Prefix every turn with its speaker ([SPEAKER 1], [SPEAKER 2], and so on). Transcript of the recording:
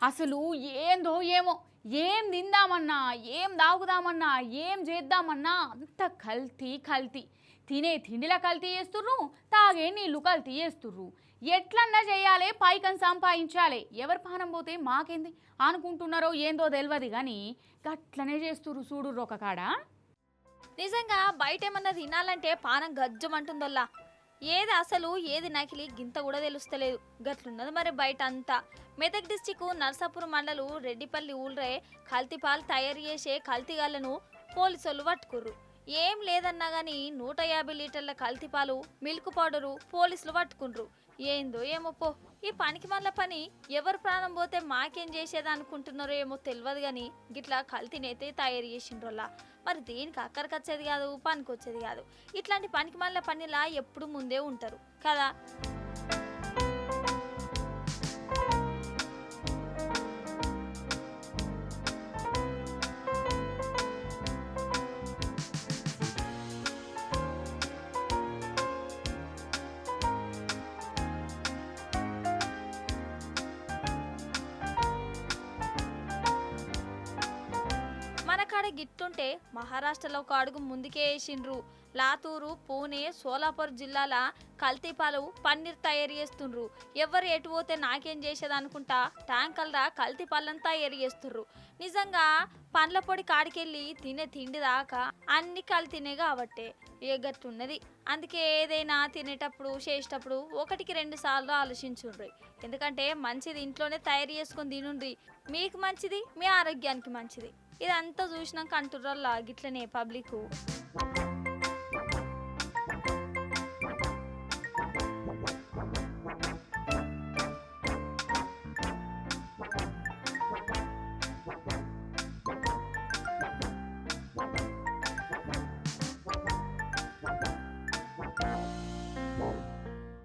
[SPEAKER 1] అసలు ఏందో ఏమో ఏం తిందామన్నా ఏం తాగుదామన్నా ఏం చేద్దామన్నా అంత కల్తీ కల్తీ తినే తిండిలా కల్తీ చేస్తుర్రు తాగే నీళ్ళు కల్తీ చేస్తుర్రు ఎట్లన్నా చేయాలి పైకం సంపాదించాలి ఎవరి పానం పోతే మాకేంది అనుకుంటున్నారో ఏందో తెలియదు కానీ గట్లనే చేస్తుర్రు చూడుర్రు ఒక కాడ
[SPEAKER 2] నిజంగా బయట ఏమన్నా తినాలంటే పానం గజ్జమంటుందల్లా ఏది అసలు ఏది నకిలీ గింత కూడా తెలుస్తలేదు గట్లున్నది మరి బయట అంతా మెదక్ డిస్టిక్ నర్సాపూర్ మండలు రెడ్డిపల్లి ఊళ్ళే కల్తీపాలు తయారు చేసే కల్తీగాళ్లను పోలీసులు పట్టుకుర్రు ఏం లేదన్నా గానీ 150 లీటర్ల కల్తీపాలు మిల్క్ పౌడరు పోలీసులు పట్టుకుండ్రు ఏందో ఏమో పో ఈ పనికి మళ్ళీ పని ఎవరు ప్రాణం పోతే మాకేం చేసేది అనుకుంటున్నారో ఏమో తెలియదు కానీ గిట్లా కల్తీనైతే తయారు చేసిండ్రోలా మరి దేనికి అక్కడికి వచ్చేది కాదు పనికి వచ్చేది కాదు ఇట్లాంటి పనికి మళ్ళీ పనిలా ఎప్పుడు ముందే ఉంటారు కదా మనకాడ గిట్టుంటే మహారాష్ట్రలో ఒక అడుగు ముందుకే వేసిండ్రు లాతూరు పూణే సోలాపూర్ జిల్లాల కల్తీపాలు పన్నీర్ తయారు చేస్తుండ్రు ఎవరు ఎటు పోతే నాకేం చేసేది అనుకుంటా ట్యాంకల్లా కల్తీపాలను తయారు చేస్తుండ్రు నిజంగా పండ్ల పొడి కాడికెళ్ళి తినే తిండి దాకా అన్ని కల్తీనే కాబట్టే ఏ గట్టున్నది అందుకే ఏదైనా తినేటప్పుడు చేసేటప్పుడు 1-2 సార్లు ఆలోచించుండ్రి ఎందుకంటే మంచిది ఇంట్లోనే తయారు చేసుకొని తినుండ్రి మీకు మంచిది మీ ఆరోగ్యానికి మంచిది ఇదంతా చూసినాక అంటుర్రల్లా గిట్లనే పబ్లిక్